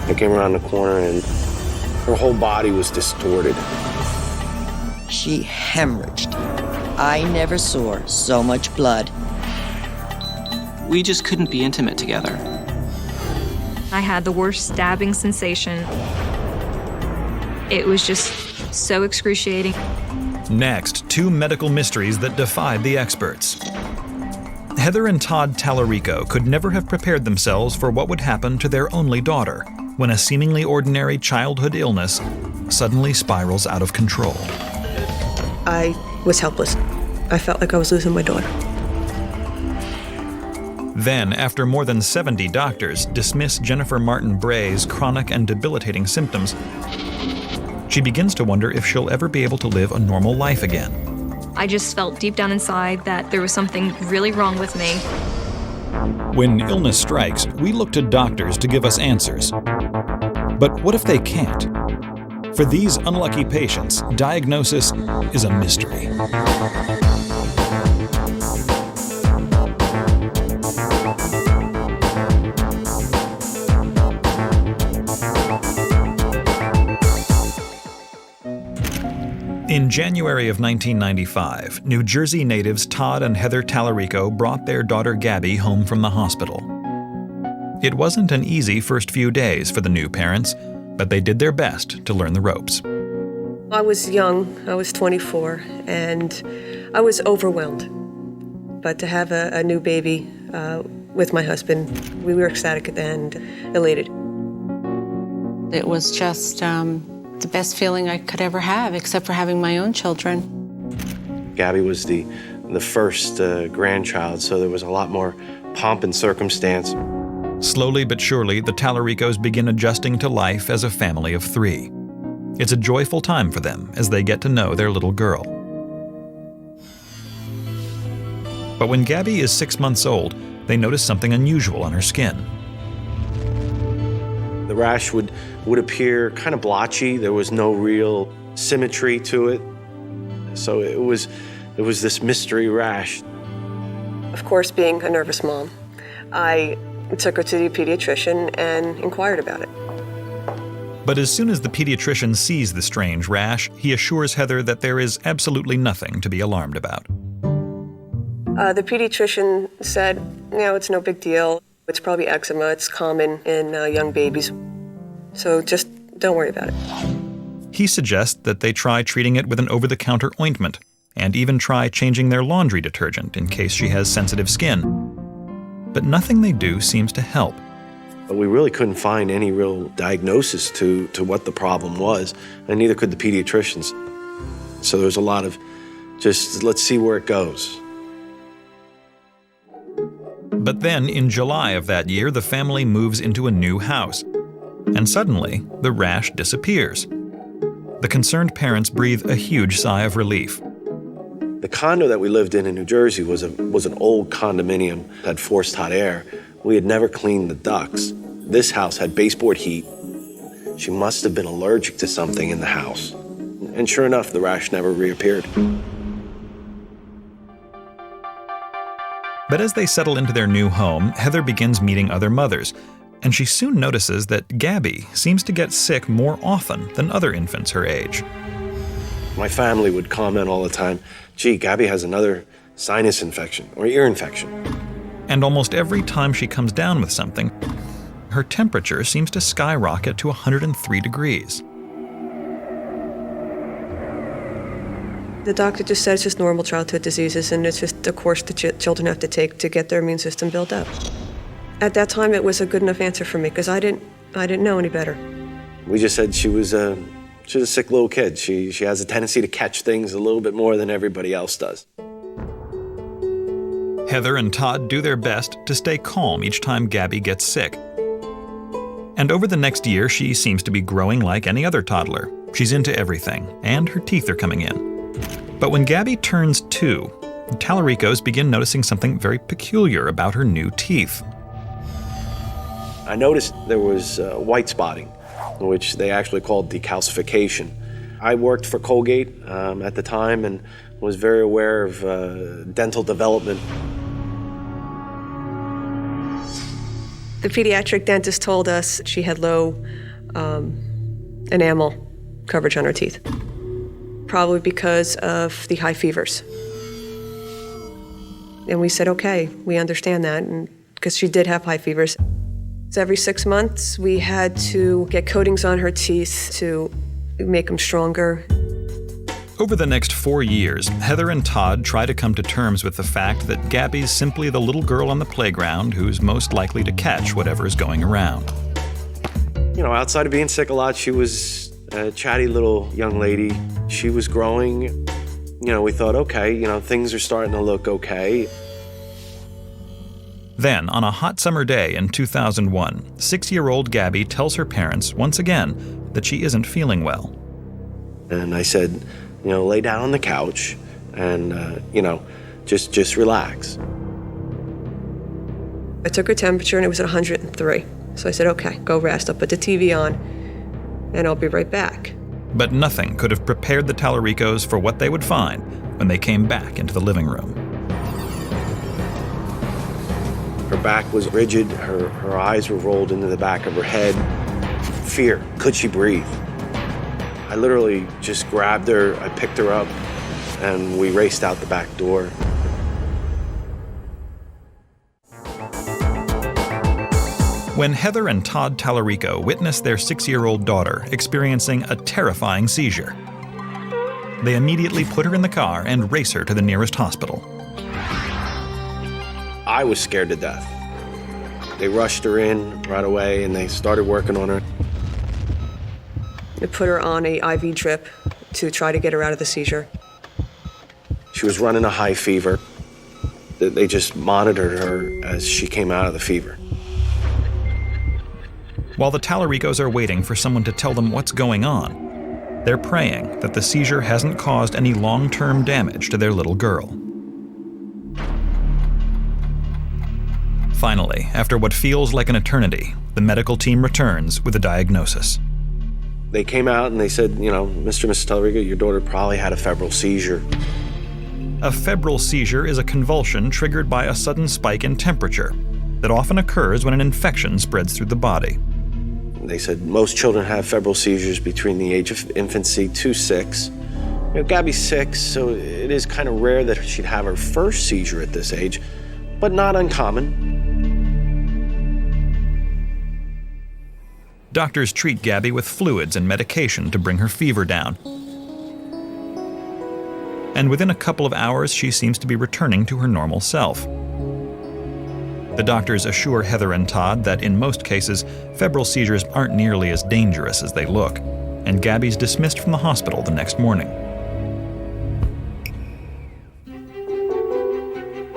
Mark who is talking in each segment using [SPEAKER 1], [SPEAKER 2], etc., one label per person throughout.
[SPEAKER 1] I came around the corner and her whole body was distorted.
[SPEAKER 2] She hemorrhaged. I never saw so much blood.
[SPEAKER 3] We just couldn't be intimate together.
[SPEAKER 4] I had the worst stabbing sensation. It was just so excruciating.
[SPEAKER 5] Next, two medical mysteries that defied the experts. Heather and Todd Tallarico could never have prepared themselves for what would happen to their only daughter when a seemingly ordinary childhood illness suddenly spirals out of control.
[SPEAKER 6] I was helpless. I felt like I was losing my daughter.
[SPEAKER 5] Then, after more than 70 doctors dismiss Jennifer Martin Bray's chronic and debilitating symptoms, she begins to wonder if she'll ever be able to live a normal life again.
[SPEAKER 4] I just felt deep down inside that there was something really wrong with me.
[SPEAKER 5] When illness strikes, we look to doctors to give us answers. But what if they can't? For these unlucky patients, diagnosis is a mystery. In January of 1995, New Jersey natives Todd and Heather Tallarico brought their daughter Gaby home from the hospital. It wasn't an easy first few days for the new parents, but they did their best to learn the ropes.
[SPEAKER 6] I was young, I was 24, and I was overwhelmed. But to have a new baby with my husband, we were ecstatic and elated.
[SPEAKER 7] It was just the best feeling I could ever have, except for having my own children.
[SPEAKER 1] Gaby was the first grandchild, so there was a lot more pomp and circumstance.
[SPEAKER 5] Slowly but surely, the Tallaricos begin adjusting to life as a family of three. It's a joyful time for them as they get to know their little girl. But when Gaby is 6 months old, they notice something unusual on her skin.
[SPEAKER 1] The rash would appear kind of blotchy. There was no real symmetry to it. So it was this mystery rash.
[SPEAKER 6] Of course, being a nervous mom, I took her to the pediatrician and inquired about it.
[SPEAKER 5] But as soon as the pediatrician sees the strange rash, he assures Heather that there is absolutely nothing to be alarmed about.
[SPEAKER 6] The pediatrician said, it's no big deal. It's probably eczema. It's common in young babies. So just don't worry about it.
[SPEAKER 5] He suggests that they try treating it with an over-the-counter ointment and even try changing their laundry detergent in case she has sensitive skin. But nothing they do seems to help.
[SPEAKER 1] But we really couldn't find any real diagnosis to what the problem was, and neither could the pediatricians. So there was a lot of just, let's see where it goes.
[SPEAKER 5] But then, in July of that year, the family moves into a new house. And suddenly, the rash disappears. The concerned parents breathe a huge sigh of relief.
[SPEAKER 1] The condo that we lived in New Jersey was an old condominium, had forced hot air. We had never cleaned the ducts. This house had baseboard heat. She must have been allergic to something in the house. And sure enough, the rash never reappeared.
[SPEAKER 5] But as they settle into their new home, Heather begins meeting other mothers, and she soon notices that Gaby seems to get sick more often than other infants her age.
[SPEAKER 1] My family would comment all the time, gee, Gaby has another sinus infection or ear infection.
[SPEAKER 5] And almost every time she comes down with something, her temperature seems to skyrocket to 103 degrees.
[SPEAKER 6] The doctor just said it's just normal childhood diseases, and it's just the course that children have to take to get their immune system built up. At that time, it was a good enough answer for me because I didn't know any better.
[SPEAKER 1] We just said she was a sick little kid. She has a tendency to catch things a little bit more than everybody else does.
[SPEAKER 5] Heather and Todd do their best to stay calm each time Gaby gets sick. And over the next year, she seems to be growing like any other toddler. She's into everything, and her teeth are coming in. But when Gaby turns 2, the Tallaricos begin noticing something very peculiar about her new teeth.
[SPEAKER 1] I noticed there was white spotting, which they actually called decalcification. I worked for Colgate at the time and was very aware of dental development.
[SPEAKER 6] The pediatric dentist told us she had low enamel coverage on her teeth, probably because of the high fevers. And we said, okay, we understand that, and because she did have high fevers. So every 6 months, we had to get coatings on her teeth to make them stronger.
[SPEAKER 5] Over the next 4 years, Heather and Todd try to come to terms with the fact that Gaby's simply the little girl on the playground who's most likely to catch whatever is going around.
[SPEAKER 1] You know, outside of being sick a lot, she was a chatty little young lady. She was growing. You know, we thought, okay, you know, things are starting to look okay.
[SPEAKER 5] Then, on a hot summer day in 2001, 6-year-old Gaby tells her parents once again that she isn't feeling well.
[SPEAKER 1] And I said, you know, lay down on the couch and, you know, just relax.
[SPEAKER 6] I took her temperature and it was at 103. So I said, okay, go rest. I'll put the TV on and I'll be right back.
[SPEAKER 5] But nothing could have prepared the Tallaricos for what they would find when they came back into the living room.
[SPEAKER 1] Her back was rigid, her eyes were rolled into the back of her head. Fear, could she breathe? I literally just grabbed her, I picked her up, and we raced out the back door.
[SPEAKER 5] When Heather and Todd Tallarico witnessed their 6-year-old daughter experiencing a terrifying seizure, they immediately put her in the car and race her to the nearest hospital.
[SPEAKER 1] I was scared to death. They rushed her in right away and they started working on her.
[SPEAKER 6] They put her on a IV drip to try to get her out of the seizure.
[SPEAKER 1] She was running a high fever. They just monitored her as she came out of the fever.
[SPEAKER 5] While the Tallaricos are waiting for someone to tell them what's going on, they're praying that the seizure hasn't caused any long-term damage to their little girl. Finally, after what feels like an eternity, the medical team returns with a diagnosis.
[SPEAKER 1] They came out and they said, you know, Mr. and Mrs. Tallarico, your daughter probably had a febrile seizure.
[SPEAKER 5] A febrile seizure is a convulsion triggered by a sudden spike in temperature that often occurs when an infection spreads through the body.
[SPEAKER 1] They said most children have febrile seizures between the age of infancy to 6. You know, Gaby's 6, so it is kind of rare that she'd have her first seizure at this age, but not uncommon.
[SPEAKER 5] Doctors treat Gaby with fluids and medication to bring her fever down. And within a couple of hours, she seems to be returning to her normal self. The doctors assure Heather and Todd that in most cases, febrile seizures aren't nearly as dangerous as they look, and Gaby's dismissed from the hospital the next morning.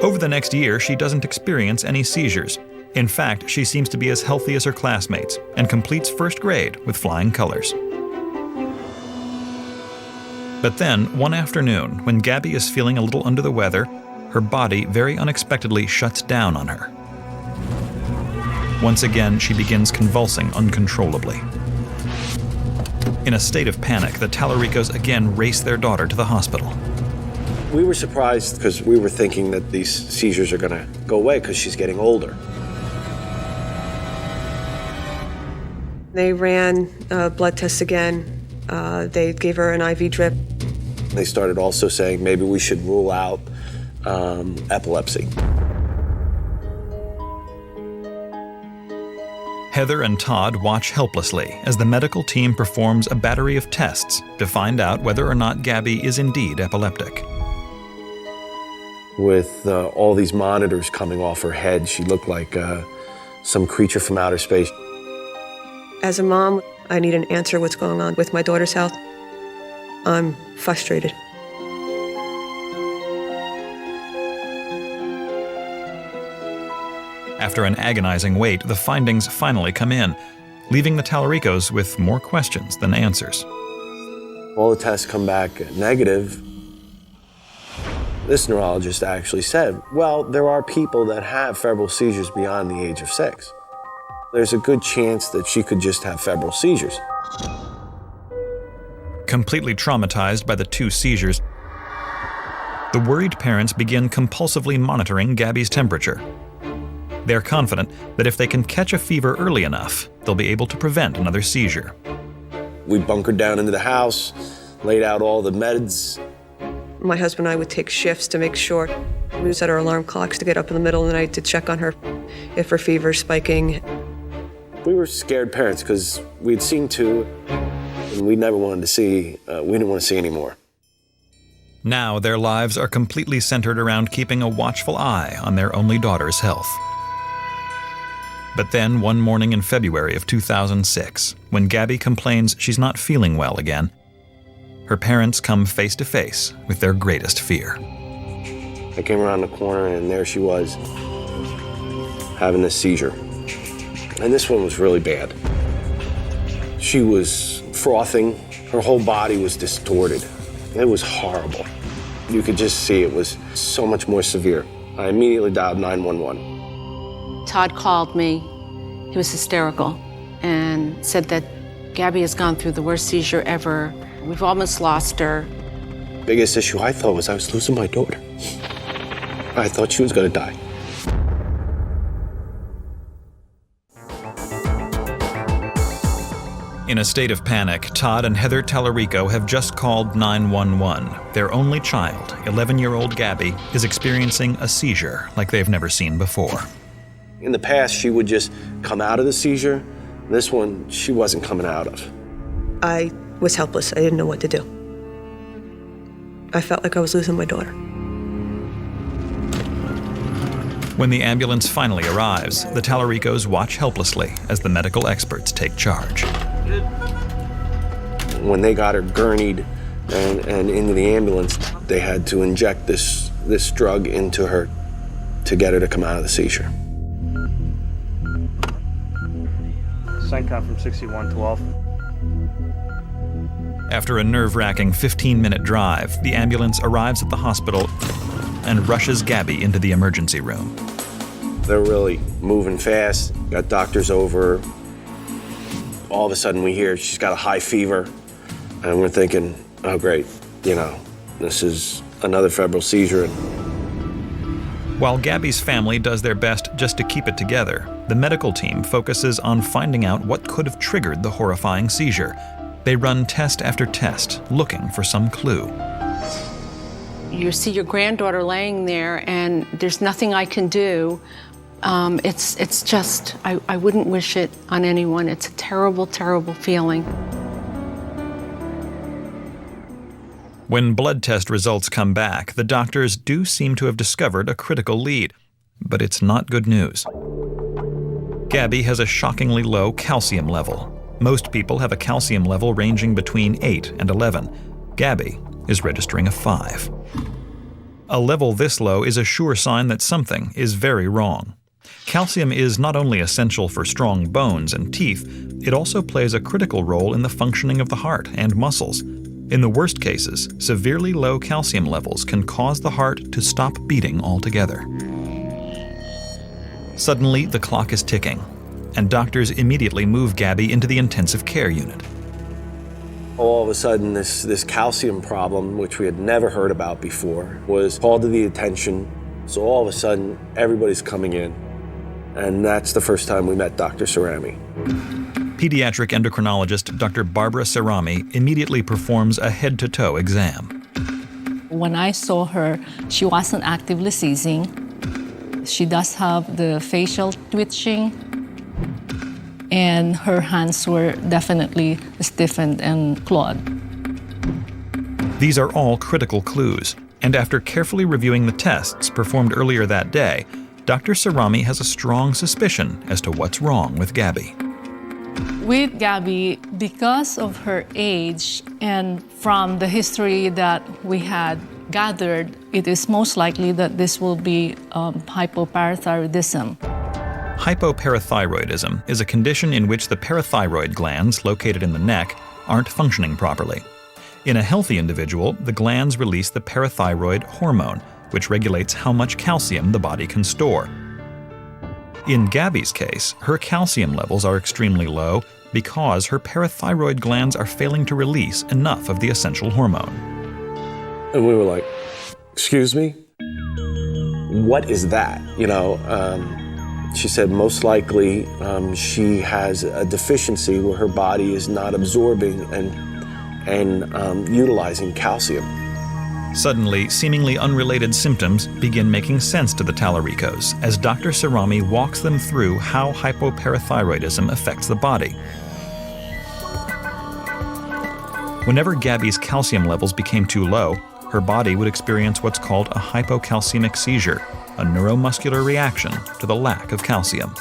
[SPEAKER 5] Over the next year, she doesn't experience any seizures. In fact, she seems to be as healthy as her classmates and completes first grade with flying colors. But then, one afternoon, when Gaby is feeling a little under the weather, her body very unexpectedly shuts down on her. Once again, she begins convulsing uncontrollably. In a state of panic, the Tallaricos again race their daughter to the hospital.
[SPEAKER 1] We were surprised because we were thinking that these seizures are going to go away because she's getting older.
[SPEAKER 6] They ran blood tests again. They gave her an IV drip.
[SPEAKER 1] They started also saying maybe we should rule out epilepsy.
[SPEAKER 5] Heather and Todd watch helplessly as the medical team performs a battery of tests to find out whether or not Gaby is indeed epileptic.
[SPEAKER 1] With all these monitors coming off her head, she looked like some creature from outer space.
[SPEAKER 6] As a mom, I need an answer what's going on with my daughter's health. I'm frustrated.
[SPEAKER 5] After an agonizing wait, the findings finally come in, leaving the Tallaricos with more questions than answers.
[SPEAKER 1] All the tests come back negative. This neurologist actually said, well, there are people that have febrile seizures beyond the age of 6. There's a good chance that she could just have febrile seizures.
[SPEAKER 5] Completely traumatized by the 2 seizures, the worried parents begin compulsively monitoring Gaby's temperature. They're confident that if they can catch a fever early enough, they'll be able to prevent another seizure.
[SPEAKER 1] We bunkered down into the house, laid out all the meds.
[SPEAKER 6] My husband and I would take shifts to make sure. We would set our alarm clocks to get up in the middle of the night to check on her if her fever's spiking.
[SPEAKER 1] We were scared parents because we'd seen two, and we never wanted to see, we didn't want to see any more.
[SPEAKER 5] Now their lives are completely centered around keeping a watchful eye on their only daughter's health. But then, one morning in February of 2006, when Gaby complains she's not feeling well again, her parents come face to face with their greatest fear.
[SPEAKER 1] I came around the corner, and there she was, having this seizure. And this one was really bad. She was frothing. Her whole body was distorted. It was horrible. You could just see it was so much more severe. I immediately dialed 911.
[SPEAKER 7] Todd called me. He was hysterical and said that Gaby has gone through the worst seizure ever. We've almost lost her.
[SPEAKER 1] Biggest issue I thought was I was losing my daughter. I thought she was going to die.
[SPEAKER 5] In a state of panic, Todd and Heather Tallarico have just called 911. Their only child, 11-year-old Gaby, is experiencing a seizure like they've never seen before.
[SPEAKER 1] In the past, she would just come out of the seizure. This one, she wasn't coming out of.
[SPEAKER 6] I was helpless. I didn't know what to do. I felt like I was losing my daughter.
[SPEAKER 5] When the ambulance finally arrives, the Tallaricos watch helplessly as the medical experts take charge.
[SPEAKER 1] When they got her gurneyed and into the ambulance, they had to inject this drug into her to get her to come out of the seizure.
[SPEAKER 8] Sign from 6112.
[SPEAKER 5] After a nerve-wracking 15-minute drive, the ambulance arrives at the hospital and rushes Gaby into the emergency room.
[SPEAKER 1] They're really moving fast, got doctors over. All of a sudden we hear she's got a high fever, and we're thinking, oh great, this is another febrile seizure.
[SPEAKER 5] While Gaby's family does their best just to keep it together, the medical team focuses on finding out what could have triggered the horrifying seizure. They run test after test, looking for some clue.
[SPEAKER 7] You see your granddaughter laying there, and there's nothing I can do. It's just, I wouldn't wish it on anyone. It's a terrible, terrible feeling.
[SPEAKER 5] When blood test results come back, the doctors do seem to have discovered a critical lead, but it's not good news. Gaby has a shockingly low calcium level. Most people have a calcium level ranging between 8 and 11. Gaby is registering a 5. A level this low is a sure sign that something is very wrong. Calcium is not only essential for strong bones and teeth, it also plays a critical role in the functioning of the heart and muscles. In the worst cases, severely low calcium levels can cause the heart to stop beating altogether. Suddenly, the clock is ticking, and doctors immediately move Gaby into the intensive care unit.
[SPEAKER 1] All of a sudden, this calcium problem, which we had never heard about before, was called to the attention. So all of a sudden, everybody's coming in, and that's the first time we met Dr. Cerami.
[SPEAKER 5] Pediatric endocrinologist Dr. Barbara Cerami immediately performs a head-to-toe exam.
[SPEAKER 9] When I saw her, she wasn't actively seizing. She does have the facial twitching, and her hands were definitely stiffened and clawed.
[SPEAKER 5] These are all critical clues, and after carefully reviewing the tests performed earlier that day, Dr. Cerami has a strong suspicion as to what's wrong with Gaby.
[SPEAKER 9] With Gaby, because of her age and from the history that we had gathered, it is most likely that this will be hypoparathyroidism.
[SPEAKER 5] Hypoparathyroidism is a condition in which the parathyroid glands located in the neck aren't functioning properly. In a healthy individual, the glands release the parathyroid hormone, which regulates how much calcium the body can store. In Gaby's case, her calcium levels are extremely low because her parathyroid glands are failing to release enough of the essential hormone.
[SPEAKER 1] And we were like, excuse me? What is that? She said most likely she has a deficiency where her body is not absorbing and utilizing calcium.
[SPEAKER 5] Suddenly, seemingly unrelated symptoms begin making sense to the Tallaricos as Dr. Sarami walks them through how hypoparathyroidism affects the body. Whenever Gaby's calcium levels became too low, her body would experience what's called a hypocalcemic seizure, a neuromuscular reaction to the lack of calcium.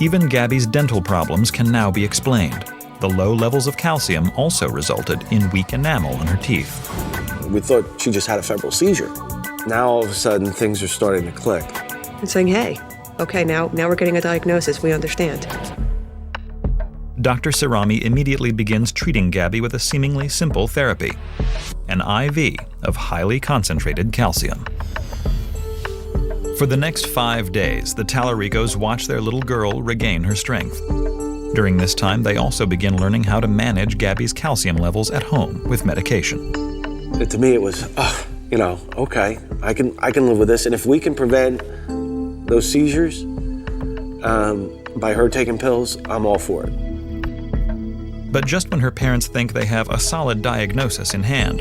[SPEAKER 5] Even Gaby's dental problems can now be explained. The low levels of calcium also resulted in weak enamel in her teeth.
[SPEAKER 1] We thought she just had a febrile seizure. Now all of a sudden things are starting to click.
[SPEAKER 6] And saying, hey, okay, now we're getting a diagnosis, we understand.
[SPEAKER 5] Dr. Sarami immediately begins treating Gaby with a seemingly simple therapy, an IV of highly concentrated calcium. For the next 5 days, the Tallaricos watch their little girl regain her strength. During this time, they also begin learning how to manage Gaby's calcium levels at home with medication.
[SPEAKER 1] To me, it was, okay, I can live with this. And if we can prevent those seizures by her taking pills, I'm all for it.
[SPEAKER 5] But just when her parents think they have a solid diagnosis in hand,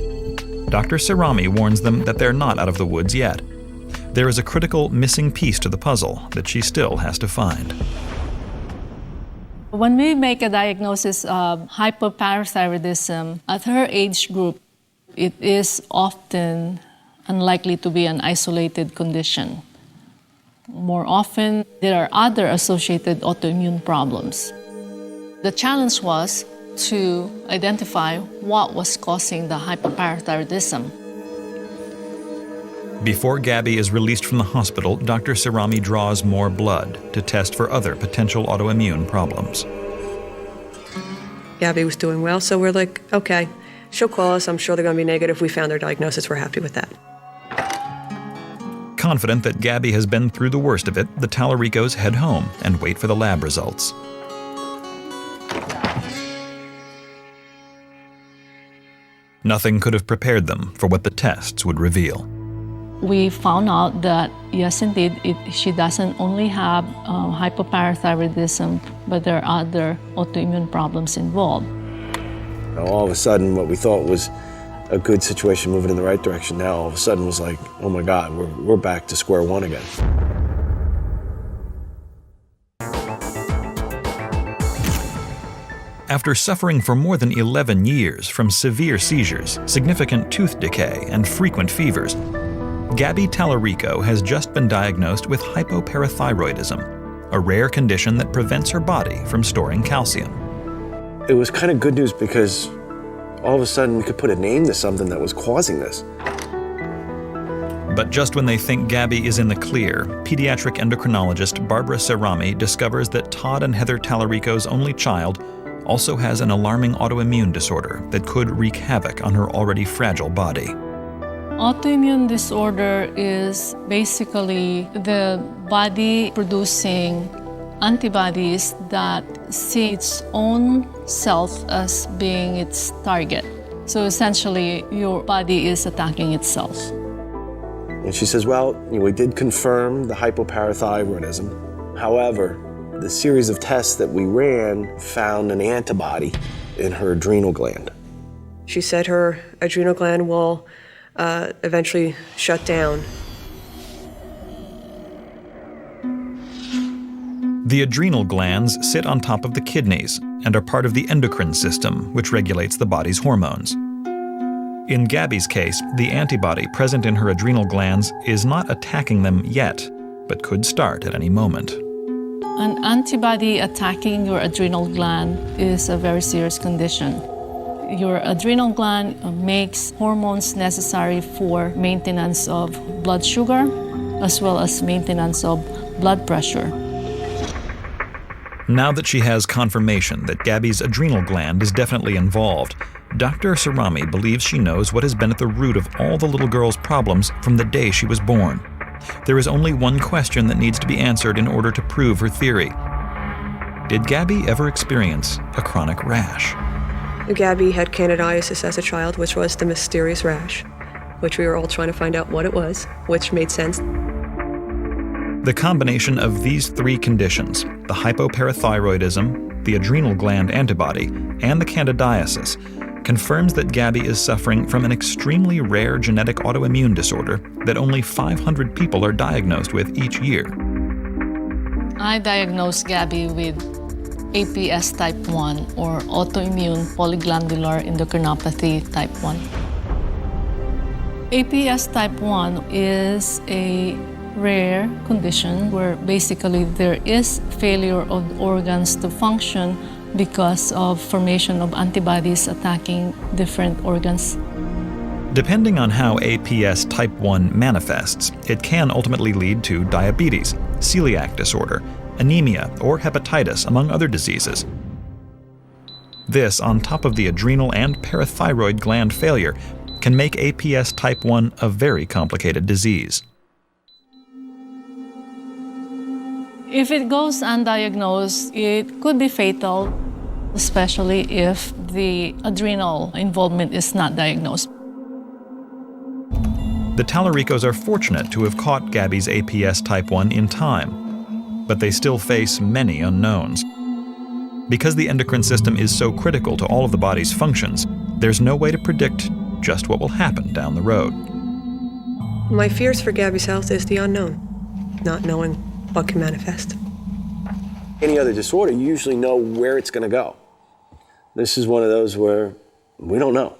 [SPEAKER 5] Dr. Sarami warns them that they're not out of the woods yet. There is a critical missing piece to the puzzle that she still has to find.
[SPEAKER 9] When we make a diagnosis of hypoparathyroidism at her age group, it is often unlikely to be an isolated condition. More often, there are other associated autoimmune problems. The challenge was to identify what was causing the hypoparathyroidism.
[SPEAKER 5] Before Gaby is released from the hospital, Dr. Sarami draws more blood to test for other potential autoimmune problems.
[SPEAKER 6] Gaby was doing well, so we're like, okay, she'll call us. I'm sure they're going to be negative. We found her diagnosis. We're happy with that.
[SPEAKER 5] Confident that Gaby has been through the worst of it, the Tallaricos head home and wait for the lab results. Nothing could have prepared them for what the tests would reveal.
[SPEAKER 9] We found out that, yes, indeed, she doesn't only have hypoparathyroidism, but there are other autoimmune problems involved.
[SPEAKER 1] Now, all of a sudden, what we thought was a good situation moving in the right direction now all of a sudden was like, oh my God, we're back to square one again.
[SPEAKER 5] After suffering for more than 11 years from severe seizures, significant tooth decay, and frequent fevers, Gaby Tallarico has just been diagnosed with hypoparathyroidism, a rare condition that prevents her body from storing calcium.
[SPEAKER 1] It was kind of good news because all of a sudden we could put a name to something that was causing this.
[SPEAKER 5] But just when they think Gaby is in the clear, pediatric endocrinologist Barbara Sarami discovers that Todd and Heather Tallarico's only child also has an alarming autoimmune disorder that could wreak havoc on her already fragile body.
[SPEAKER 9] Autoimmune disorder is basically the body producing antibodies that see its own self as being its target. So essentially, your body is attacking itself.
[SPEAKER 1] And she says, well, we did confirm the hypoparathyroidism. However, the series of tests that we ran found an antibody in her adrenal gland.
[SPEAKER 6] She said her adrenal gland will eventually shut down.
[SPEAKER 5] The adrenal glands sit on top of the kidneys and are part of the endocrine system, which regulates the body's hormones. In Gaby's case, the antibody present in her adrenal glands is not attacking them yet, but could start at any moment.
[SPEAKER 9] An antibody attacking your adrenal gland is a very serious condition. Your adrenal gland makes hormones necessary for maintenance of blood sugar as well as maintenance of blood pressure.
[SPEAKER 5] Now that she has confirmation that Gaby's adrenal gland is definitely involved, Dr. Sarami believes she knows what has been at the root of all the little girl's problems from the day she was born. There is only one question that needs to be answered in order to prove her theory. Did Gaby ever experience a chronic rash?
[SPEAKER 6] Gaby had candidiasis as a child, which was the mysterious rash, which we were all trying to find out what it was, which made sense.
[SPEAKER 5] The combination of these three conditions, the hypoparathyroidism, the adrenal gland antibody, and the candidiasis, confirms that Gaby is suffering from an extremely rare genetic autoimmune disorder that only 500 people are diagnosed with each year.
[SPEAKER 9] I diagnosed Gaby with APS type 1, or autoimmune polyglandular endocrinopathy type 1. APS type 1 is a rare condition where basically there is failure of organs to function because of formation of antibodies attacking different organs.
[SPEAKER 5] Depending on how APS type 1 manifests, it can ultimately lead to diabetes, celiac disorder, anemia, or hepatitis, among other diseases. This, on top of the adrenal and parathyroid gland failure, can make APS type 1 a very complicated disease.
[SPEAKER 9] If it goes undiagnosed, it could be fatal, especially if the adrenal involvement is not diagnosed.
[SPEAKER 5] The Tallaricos are fortunate to have caught Gaby's APS type 1 in time, but they still face many unknowns. Because the endocrine system is so critical to all of the body's functions, there's no way to predict just what will happen down the road.
[SPEAKER 6] My fears for Gaby's health is the unknown, not knowing what can manifest.
[SPEAKER 1] Any other disorder, you usually know where it's going to go. This is one of those where we don't know.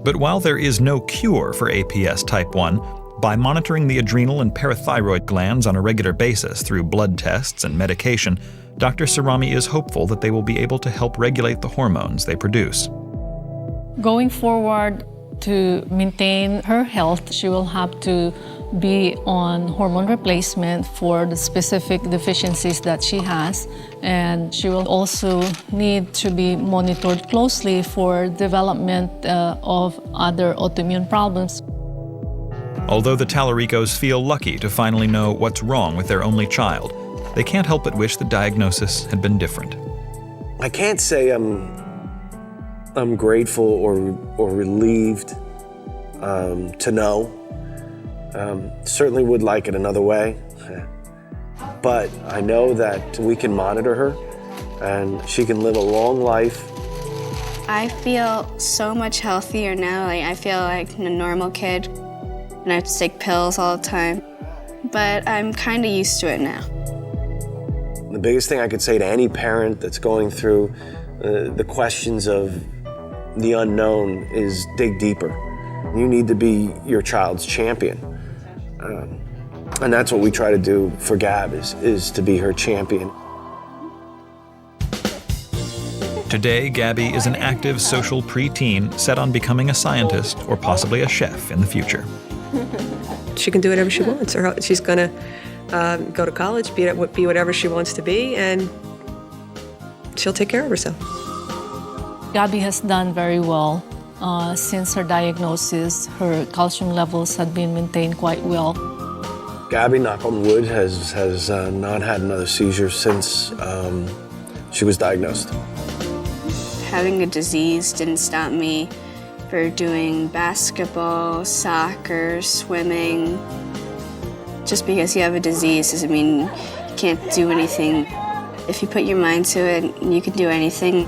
[SPEAKER 5] But while there is no cure for APS type 1, by monitoring the adrenal and parathyroid glands on a regular basis through blood tests and medication, Dr. Sarami is hopeful that they will be able to help regulate the hormones they produce.
[SPEAKER 9] Going forward, to maintain her health, she will have to be on hormone replacement for the specific deficiencies that she has, and she will also need to be monitored closely for development of other autoimmune problems.
[SPEAKER 5] Although the Tallaricos feel lucky to finally know what's wrong with their only child, they can't help but wish the diagnosis had been different.
[SPEAKER 1] I can't say I'm grateful or relieved to know. Certainly would like it another way, but I know that we can monitor her and she can live a long life.
[SPEAKER 10] I feel so much healthier now. I feel like a normal kid, and I have to take pills all the time, but I'm kind of used to it now.
[SPEAKER 1] The biggest thing I could say to any parent that's going through the questions of the unknown is dig deeper. You need to be your child's champion. And that's what we try to do for Gab, is to be her champion.
[SPEAKER 5] Today, Gaby is an active social preteen set on becoming a scientist or possibly a chef in the future.
[SPEAKER 6] She can do whatever she wants. Or she's going to go to college, be whatever she wants to be, and she'll take care of herself.
[SPEAKER 9] Gaby has done very well. Since her diagnosis, her calcium levels had been maintained quite well.
[SPEAKER 1] Gaby, knock on wood, has not had another seizure since she was diagnosed.
[SPEAKER 10] Having a disease didn't stop me for doing basketball, soccer, swimming. Just because you have a disease doesn't mean you can't do anything. If you put your mind to it, you can do anything.